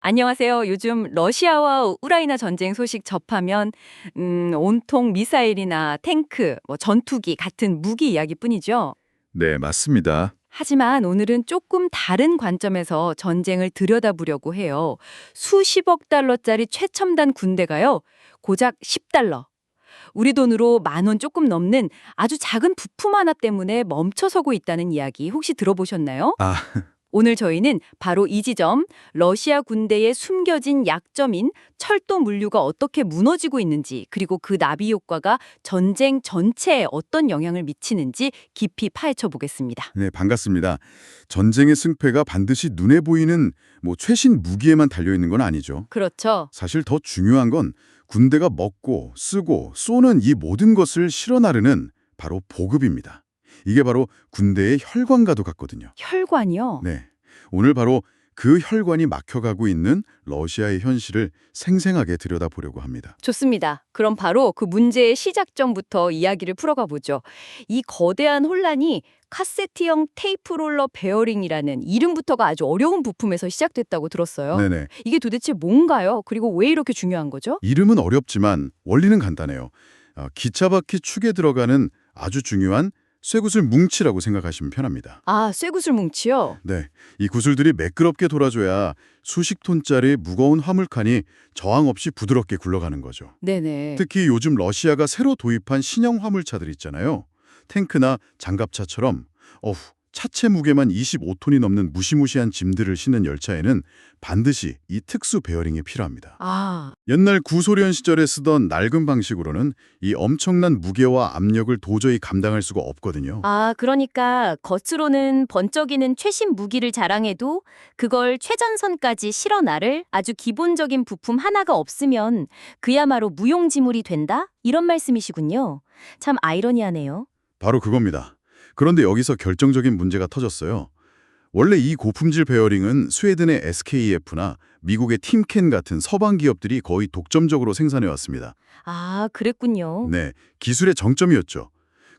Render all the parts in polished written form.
안녕하세요. 요즘 러시아와 우크라이나 전쟁 소식 접하면 온통 미사일이나 탱크, 전투기 같은 무기 이야기뿐이죠. 네, 맞습니다. 하지만 오늘은 조금 다른 관점에서 전쟁을 들여다보려고 해요. 수십억 달러짜리 최첨단 군대가요. 고작 10달러. 우리 돈으로 10,000원 조금 넘는 아주 작은 부품 하나 때문에 멈춰서고 있다는 이야기 혹시 들어보셨나요? 아, 오늘 저희는 바로 이 지점, 러시아 군대의 숨겨진 약점인 철도 물류가 어떻게 무너지고 있는지, 그리고 그 나비 효과가 전쟁 전체에 어떤 영향을 미치는지 깊이 파헤쳐 보겠습니다. 네, 반갑습니다. 전쟁의 승패가 반드시 눈에 보이는 최신 무기에만 달려 있는 건 아니죠. 그렇죠. 사실 더 중요한 건 군대가 먹고 쓰고 쏘는 이 모든 것을 실어 나르는 바로 보급입니다. 이게 바로 군대의 혈관과도 같거든요. 혈관이요? 네, 오늘 바로 그 혈관이 막혀가고 있는 러시아의 현실을 생생하게 들여다보려고 합니다. 좋습니다. 그럼 바로 그 문제의 시작점부터 이야기를 풀어가 보죠. 이 거대한 혼란이 카세트형 테이프 롤러 베어링이라는 이름부터가 아주 어려운 부품에서 시작됐다고 들었어요. 네네. 이게 도대체 뭔가요? 그리고 왜 이렇게 중요한 거죠? 이름은 어렵지만 원리는 간단해요. 기차 바퀴 축에 들어가는 아주 중요한 쇠구슬 뭉치라고 생각하시면 편합니다. 아, 쇠구슬 뭉치요? 네, 이 구슬들이 매끄럽게 돌아줘야 수십 톤짜리 무거운 화물칸이 저항 없이 부드럽게 굴러가는 거죠. 네네. 특히 요즘 러시아가 새로 도입한 신형 화물차들 있잖아요. 탱크나 장갑차처럼 차체 무게만 25톤이 넘는 무시무시한 짐들을 싣는 열차에는 반드시 이 특수 베어링이 필요합니다. 아, 옛날 구소련 시절에 쓰던 낡은 방식으로는 이 엄청난 무게와 압력을 도저히 감당할 수가 없거든요. 그러니까 겉으로는 번쩍이는 최신 무기를 자랑해도 그걸 최전선까지 실어 나를 아주 기본적인 부품 하나가 없으면 그야말로 무용지물이 된다? 이런 말씀이시군요. 참 아이러니하네요. 바로 그겁니다. 그런데 여기서 결정적인 문제가 터졌어요. 원래 이 고품질 베어링은 스웨덴의 SKF나 미국의 팀켄 같은 서방 기업들이 거의 독점적으로 생산해왔습니다. 아, 그랬군요. 네, 기술의 정점이었죠.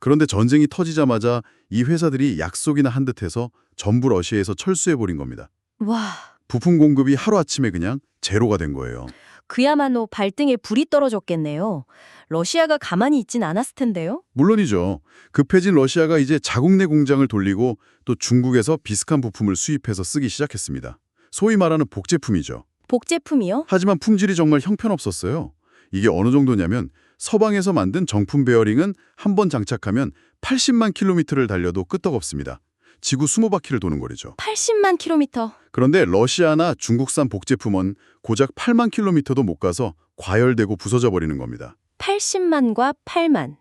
그런데 전쟁이 터지자마자 이 회사들이 약속이나 한 듯해서 전부 러시아에서 철수해버린 겁니다. 와, 부품 공급이 하루아침에 그냥 제로가 된 거예요. 그야말로 발등에 불이 떨어졌겠네요. 러시아가 가만히 있진 않았을 텐데요. 물론이죠. 급해진 러시아가 이제 자국 내 공장을 돌리고 또 중국에서 비슷한 부품을 수입해서 쓰기 시작했습니다. 소위 말하는 복제품이죠. 복제품이요? 하지만 품질이 정말 형편없었어요. 이게 어느 정도냐면 서방에서 만든 정품 베어링은 한 번 장착하면 80만 킬로미터를 달려도 끄떡없습니다. 지구 20바퀴를 도는 거리죠. 80만 킬로미터. 그런데 러시아나 중국산 복제품은 고작 8만 킬로미터도 못 가서 과열되고 부서져 버리는 겁니다. 80만과 8만.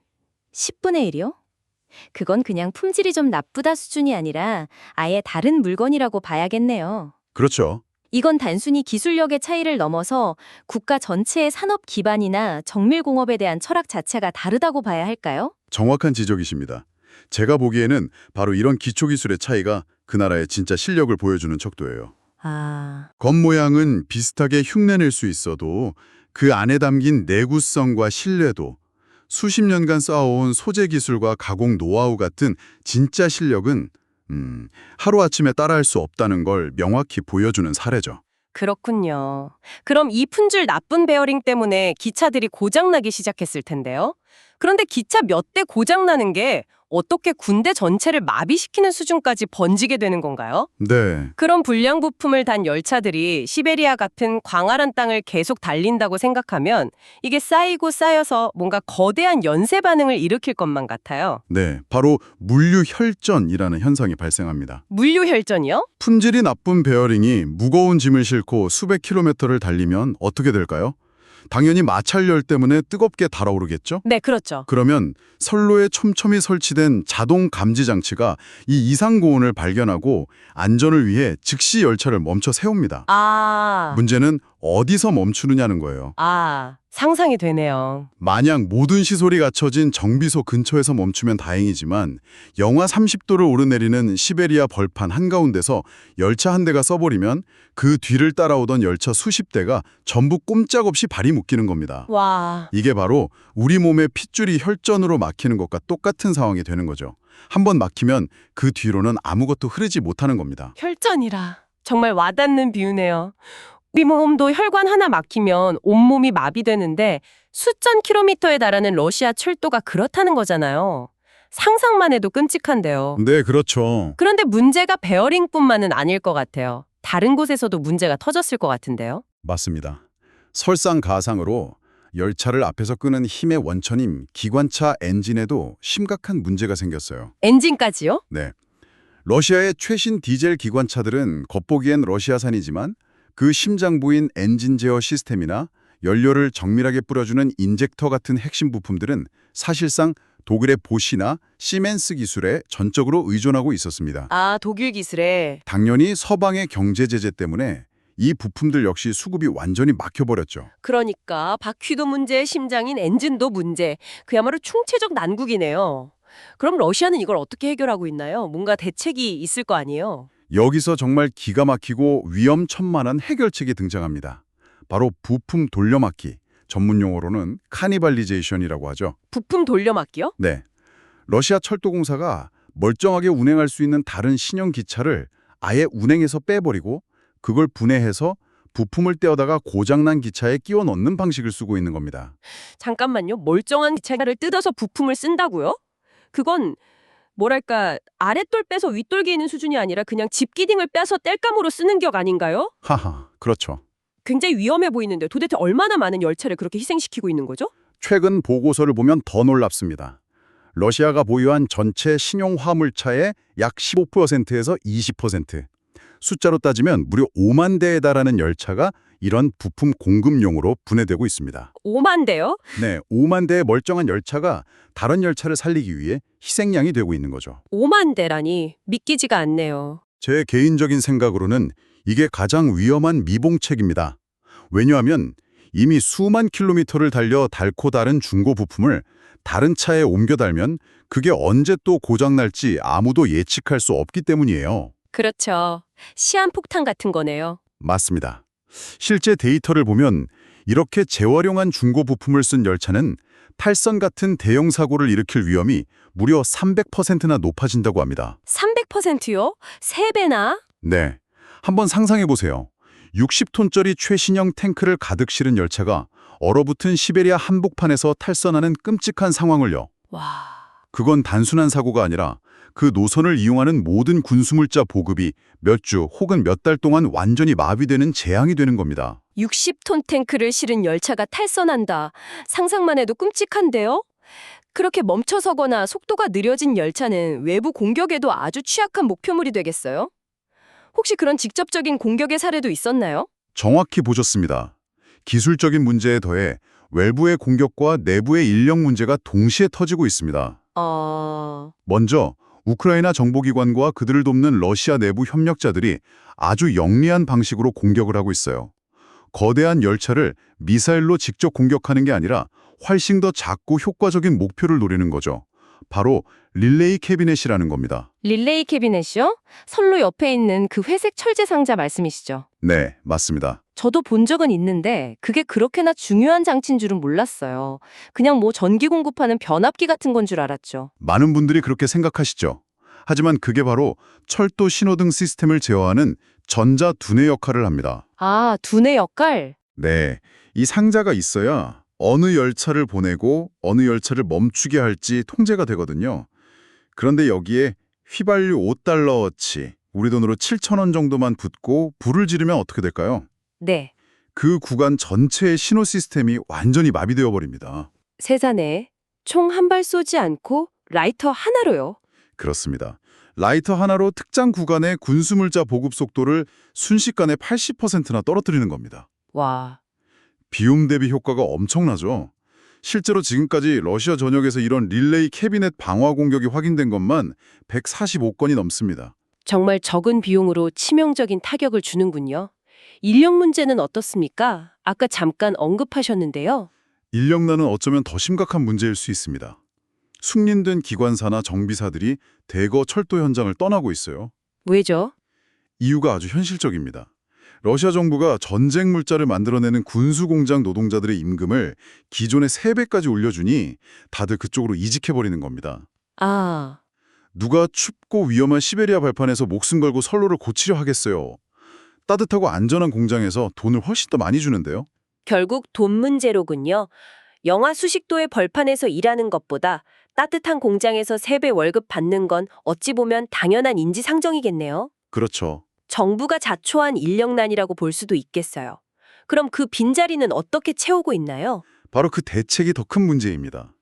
10분의 1이요? 그건 그냥 품질이 좀 나쁘다 수준이 아니라 아예 다른 물건이라고 봐야겠네요. 그렇죠. 이건 단순히 기술력의 차이를 넘어서 국가 전체의 산업 기반이나 정밀공업에 대한 철학 자체가 다르다고 봐야 할까요? 정확한 지적이십니다. 제가 보기에는 바로 이런 기초기술의 차이가 그 나라의 진짜 실력을 보여주는 척도예요. 아, 겉모양은 비슷하게 흉내낼 수 있어도 그 안에 담긴 내구성과 신뢰도, 수십 년간 쌓아온 소재 기술과 가공 노하우 같은 진짜 실력은 하루아침에 따라할 수 없다는 걸 명확히 보여주는 사례죠. 그렇군요. 그럼 이 품질 나쁜 베어링 때문에 기차들이 고장나기 시작했을 텐데요. 그런데 기차 몇 대 고장나는 게 어떻게 군대 전체를 마비시키는 수준까지 번지게 되는 건가요? 네, 그런 불량 부품을 단 열차들이 시베리아 같은 광활한 땅을 계속 달린다고 생각하면 이게 쌓이고 쌓여서 뭔가 거대한 연쇄 반응을 일으킬 것만 같아요. 네, 바로 물류 혈전이라는 현상이 발생합니다. 물류 혈전이요? 품질이 나쁜 베어링이 무거운 짐을 싣고 수백 킬로미터를 달리면 어떻게 될까요? 당연히 마찰열 때문에 뜨겁게 달아오르겠죠? 네, 그렇죠. 그러면 선로에 촘촘히 설치된 자동 감지 장치가 이 이상 고온을 발견하고 안전을 위해 즉시 열차를 멈춰 세웁니다. 문제는 어디서 멈추느냐는 거예요. 상상이 되네요. 만약 모든 시설이 갖춰진 정비소 근처에서 멈추면 다행이지만 영하 30도를 오르내리는 시베리아 벌판 한가운데서 열차 한 대가 써버리면 그 뒤를 따라오던 열차 수십 대가 전부 꼼짝없이 발이 묶이는 겁니다. 와, 이게 바로 우리 몸의 핏줄이 혈전으로 막히는 것과 똑같은 상황이 되는 거죠. 한번 막히면 그 뒤로는 아무것도 흐르지 못하는 겁니다. 혈전이라. 정말 와닿는 비유네요. 우리 몸도 혈관 하나 막히면 온몸이 마비되는데 수천 킬로미터에 달하는 러시아 철도가 그렇다는 거잖아요. 상상만 해도 끔찍한데요. 네, 그렇죠. 그런데 문제가 베어링뿐만은 아닐 것 같아요. 다른 곳에서도 문제가 터졌을 것 같은데요. 맞습니다. 설상가상으로 열차를 앞에서 끄는 힘의 원천인 기관차 엔진에도 심각한 문제가 생겼어요. 엔진까지요? 네. 러시아의 최신 디젤 기관차들은 겉보기엔 러시아산이지만 그 심장부인 엔진 제어 시스템이나 연료를 정밀하게 뿌려주는 인젝터 같은 핵심 부품들은 사실상 독일의 보시나 시멘스 기술에 전적으로 의존하고 있었습니다. 아, 독일 기술에. 당연히 서방의 경제 제재 때문에 이 부품들 역시 수급이 완전히 막혀버렸죠. 그러니까 바퀴도 문제, 심장인 엔진도 문제. 그야말로 충체적 난국이네요. 그럼 러시아는 이걸 어떻게 해결하고 있나요? 뭔가 대책이 있을 거 아니에요? 여기서 정말 기가 막히고 위험천만한 해결책이 등장합니다. 바로 부품 돌려막기, 전문 용어로는 카니발리제이션이라고 하죠. 부품 돌려막기요? 네. 러시아 철도공사가 멀쩡하게 운행할 수 있는 다른 신형 기차를 아예 운행에서 빼버리고 그걸 분해해서 부품을 떼어다가 고장난 기차에 끼워 넣는 방식을 쓰고 있는 겁니다. 잠깐만요. 멀쩡한 기차를 뜯어서 부품을 쓴다고요? 그건 뭐랄까 아랫돌 빼서 윗돌 기는 수준이 아니라 그냥 집기딩을 빼서 땔감으로 쓰는 격 아닌가요? 하하, 그렇죠. 굉장히 위험해 보이는데 도대체 얼마나 많은 열차를 그렇게 희생시키고 있는 거죠? 최근 보고서를 보면 더 놀랍습니다. 러시아가 보유한 전체 신용 화물차의 약 15%에서 20%, 숫자로 따지면 무려 5만 대에 달하는 열차가 이런 부품 공급용으로 분해되고 있습니다. 5만 대요? 네, 5만 대의 멀쩡한 열차가 다른 열차를 살리기 위해 희생양이 되고 있는 거죠. 5만 대라니 믿기지가 않네요. 제 개인적인 생각으로는 이게 가장 위험한 미봉책입니다. 왜냐하면 이미 수만 킬로미터를 달려 닳고 다른 중고 부품을 다른 차에 옮겨 달면 그게 언제 또 고장날지 아무도 예측할 수 없기 때문이에요. 그렇죠. 시한폭탄 같은 거네요. 맞습니다. 실제 데이터를 보면 이렇게 재활용한 중고 부품을 쓴 열차는 탈선 같은 대형 사고를 일으킬 위험이 무려 300%나 높아진다고 합니다. 300%요? 3배나? 네. 한번 상상해 보세요. 60톤짜리 최신형 탱크를 가득 실은 열차가 얼어붙은 시베리아 한복판에서 탈선하는 끔찍한 상황을요. 와, 그건 단순한 사고가 아니라 그 노선을 이용하는 모든 군수물자 보급이 몇 주 혹은 몇 달 동안 완전히 마비되는 재앙이 되는 겁니다. 60톤 탱크를 실은 열차가 탈선한다. 상상만 해도 끔찍한데요? 그렇게 멈춰서거나 속도가 느려진 열차는 외부 공격에도 아주 취약한 목표물이 되겠어요? 혹시 그런 직접적인 공격의 사례도 있었나요? 정확히 보셨습니다. 기술적인 문제에 더해 외부의 공격과 내부의 인력 문제가 동시에 터지고 있습니다. 먼저 우크라이나 정보기관과 그들을 돕는 러시아 내부 협력자들이 아주 영리한 방식으로 공격을 하고 있어요. 거대한 열차를 미사일로 직접 공격하는 게 아니라 훨씬 더 작고 효과적인 목표를 노리는 거죠. 바로 릴레이 캐비넷이라는 겁니다. 릴레이 캐비넷이요? 선로 옆에 있는 그 회색 철제 상자 말씀이시죠? 네, 맞습니다. 저도 본 적은 있는데 그게 그렇게나 중요한 장치인 줄은 몰랐어요. 그냥 뭐 전기 공급하는 변압기 같은 건 줄 알았죠. 많은 분들이 그렇게 생각하시죠. 하지만 그게 바로 철도 신호등 시스템을 제어하는 전자 두뇌 역할을 합니다. 아, 두뇌 역할? 네, 이 상자가 있어야 어느 열차를 보내고 어느 열차를 멈추게 할지 통제가 되거든요. 그런데 여기에 휘발유 5달러어치, 우리 돈으로 7,000원 정도만 붓고 불을 지르면 어떻게 될까요? 네. 그 구간 전체의 신호 시스템이 완전히 마비되어 버립니다. 세잔에 총 한 발 쏘지 않고 라이터 하나로요. 그렇습니다. 라이터 하나로 특정 구간의 군수물자 보급 속도를 순식간에 80%나 떨어뜨리는 겁니다. 와, 비움 대비 효과가 엄청나죠. 실제로 지금까지 러시아 전역에서 이런 릴레이 캐비넷 방화 공격이 확인된 것만 145건이 넘습니다. 정말 적은 비용으로 치명적인 타격을 주는군요. 인력 문제는 어떻습니까? 아까 잠깐 언급하셨는데요. 인력난은 어쩌면 더 심각한 문제일 수 있습니다. 숙련된 기관사나 정비사들이 대거 철도 현장을 떠나고 있어요. 왜죠? 이유가 아주 현실적입니다. 러시아 정부가 전쟁 물자를 만들어내는 군수공장 노동자들의 임금을 기존의 3배까지 올려주니 다들 그쪽으로 이직해버리는 겁니다. 아, 누가 춥고 위험한 시베리아 발판에서 목숨 걸고 선로를 고치려 하겠어요. 따뜻하고 안전한 공장에서 돈을 훨씬 더 많이 주는데요. 결국 돈 문제로군요. 영하 수식도의 벌판에서 일하는 것보다 따뜻한 공장에서 3배 월급 받는 건 어찌 보면 당연한 인지상정이겠네요. 그렇죠. 정부가 자초한 인력난이라고 볼 수도 있겠어요. 그럼 그 빈자리는 어떻게 채우고 있나요? 바로 그 대책이 더 큰 문제입니다.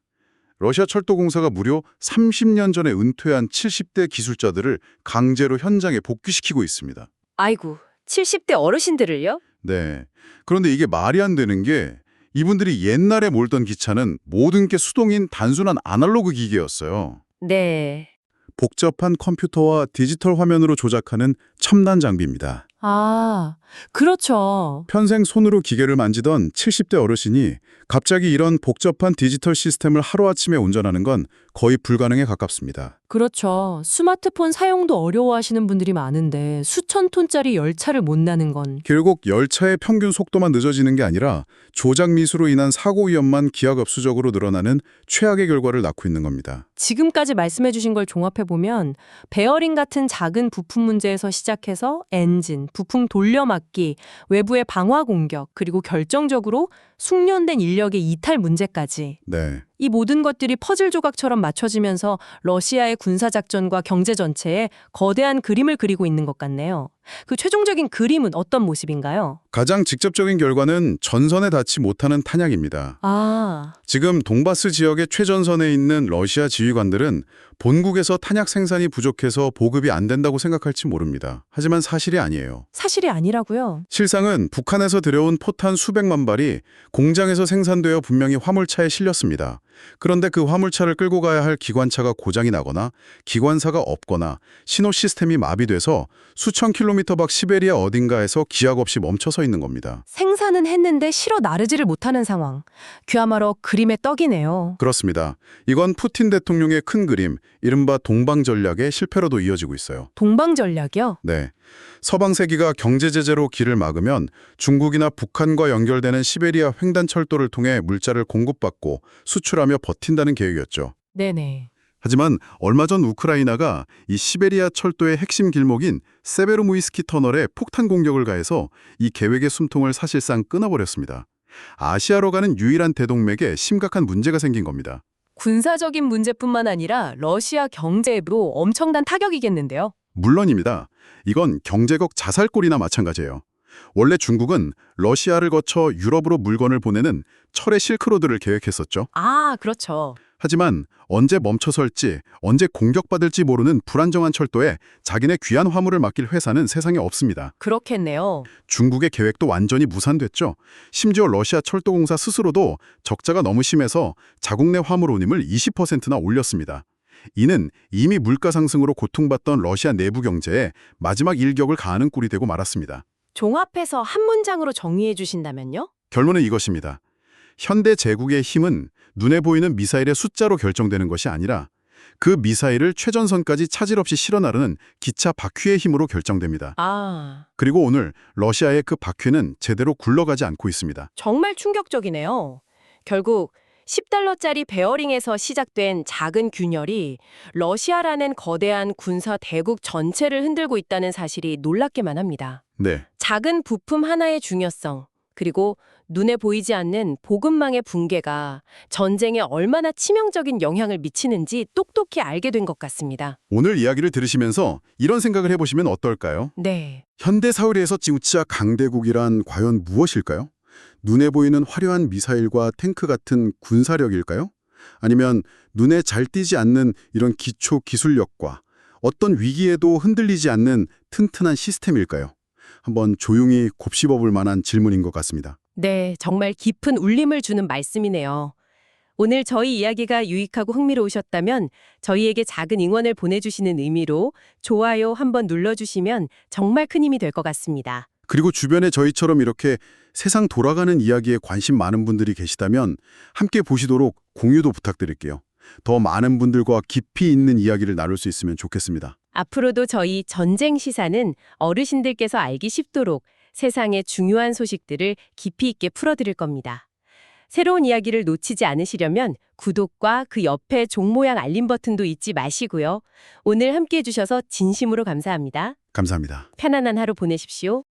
러시아 철도공사가 무려 30년 전에 은퇴한 70대 기술자들을 강제로 현장에 복귀시키고 있습니다. 아이고, 70대 어르신들을요? 네. 그런데 이게 말이 안 되는 게 이분들이 옛날에 몰던 기차는 모든 게 수동인 단순한 아날로그 기계였어요. 네. 복잡한 컴퓨터와 디지털 화면으로 조작하는 첨단 장비입니다. 아, 그렇죠. 평생 손으로 기계를 만지던 70대 어르신이 갑자기 이런 복잡한 디지털 시스템을 하루아침에 운전하는 건 거의 불가능에 가깝습니다. 그렇죠. 스마트폰 사용도 어려워하시는 분들이 많은데 수천 톤짜리 열차를 못 나는 건 결국 열차의 평균 속도만 늦어지는 게 아니라 조작 미수로 인한 사고 위험만 기하급수적으로 늘어나는 최악의 결과를 낳고 있는 겁니다. 지금까지 말씀해 주신 걸 종합해 보면 베어링 같은 작은 부품 문제에서 시작해서 엔진, 부품 돌려막기, 외부의 방화 공격, 그리고 결정적으로 숙련된 인력의 이탈 문제까지 네. 이 모든 것들이 퍼즐 조각처럼 맞춰지면서 러시아의 군사작전과 경제 전체에 거대한 그림을 그리고 있는 것 같네요. 그 최종적인 그림은 어떤 모습인가요? 가장 직접적인 결과는 전선에 닿지 못하는 탄약입니다. 아, 지금 동바스 지역의 최전선에 있는 러시아 지휘관들은 본국에서 탄약 생산이 부족해서 보급이 안 된다고 생각할지 모릅니다. 하지만 사실이 아니에요. 사실이 아니라고요? 실상은 북한에서 들여온 포탄 수백만 발이 공장에서 생산되어 분명히 화물차에 실렸습니다. 그런데 그 화물차를 끌고 가야 할 기관차가 고장이 나거나 기관사가 없거나 신호 시스템이 마비돼서 수천 킬로미터 밖 시베리아 어딘가에서 기약 없이 멈춰서 있는 겁니다. 생산은 했는데 실어 나르지를 못하는 상황. 그야말로 그림의 떡이네요. 그렇습니다. 이건 푸틴 대통령의 큰 그림, 이른바 동방 전략의 실패로도 이어지고 있어요. 동방 전략이요? 네. 서방 세계가 경제 제재로 길을 막으면 중국이나 북한과 연결되는 시베리아 횡단철도를 통해 물자를 공급받고 수출하며 버틴다는 계획이었죠. 네네. 하지만 얼마 전 우크라이나가 이 시베리아 철도의 핵심 길목인 세베로무이스키 터널에 폭탄 공격을 가해서 이 계획의 숨통을 사실상 끊어버렸습니다. 아시아로 가는 유일한 대동맥에 심각한 문제가 생긴 겁니다. 군사적인 문제뿐만 아니라 러시아 경제에도 엄청난 타격이겠는데요. 물론입니다. 이건 경제적 자살골이나 마찬가지예요. 원래 중국은 러시아를 거쳐 유럽으로 물건을 보내는 철의 실크로드를 계획했었죠. 아, 그렇죠. 하지만 언제 멈춰설지, 언제 공격받을지 모르는 불안정한 철도에 자기네 귀한 화물을 맡길 회사는 세상에 없습니다. 그렇겠네요. 중국의 계획도 완전히 무산됐죠. 심지어 러시아 철도공사 스스로도 적자가 너무 심해서 자국 내 화물 운임을 20%나 올렸습니다. 이는 이미 물가 상승으로 고통받던 러시아 내부 경제에 마지막 일격을 가하는 꼴이 되고 말았습니다. 종합해서 한 문장으로 정리해 주신다면요? 결론은 이것입니다. 현대 제국의 힘은 눈에 보이는 미사일의 숫자로 결정되는 것이 아니라 그 미사일을 최전선까지 차질 없이 실어 나르는 기차 바퀴의 힘으로 결정됩니다. 아, 그리고 오늘 러시아의 그 바퀴는 제대로 굴러가지 않고 있습니다. 정말 충격적이네요. 결국 10달러짜리 베어링에서 시작된 작은 균열이 러시아라는 거대한 군사 대국 전체를 흔들고 있다는 사실이 놀랍게만 합니다. 네, 작은 부품 하나의 중요성, 그리고 눈에 보이지 않는 보급망의 붕괴가 전쟁에 얼마나 치명적인 영향을 미치는지 똑똑히 알게 된 것 같습니다. 오늘 이야기를 들으시면서 이런 생각을 해보시면 어떨까요? 네. 현대 사회에서 진짜 강대국이란 과연 무엇일까요? 눈에 보이는 화려한 미사일과 탱크 같은 군사력일까요? 아니면 눈에 잘 띄지 않는 이런 기초 기술력과 어떤 위기에도 흔들리지 않는 튼튼한 시스템일까요? 한번 조용히 곱씹어볼 만한 질문인 것 같습니다. 네, 정말 깊은 울림을 주는 말씀이네요. 오늘 저희 이야기가 유익하고 흥미로우셨다면 저희에게 작은 응원을 보내주시는 의미로 좋아요 한번 눌러주시면 정말 큰 힘이 될 것 같습니다. 그리고 주변에 저희처럼 이렇게 세상 돌아가는 이야기에 관심 많은 분들이 계시다면 함께 보시도록 공유도 부탁드릴게요. 더 많은 분들과 깊이 있는 이야기를 나눌 수 있으면 좋겠습니다. 앞으로도 저희 전쟁 시사는 어르신들께서 알기 쉽도록 세상의 중요한 소식들을 깊이 있게 풀어드릴 겁니다. 새로운 이야기를 놓치지 않으시려면 구독과 그 옆에 종 모양 알림 버튼도 잊지 마시고요. 오늘 함께해 주셔서 진심으로 감사합니다. 감사합니다. 편안한 하루 보내십시오.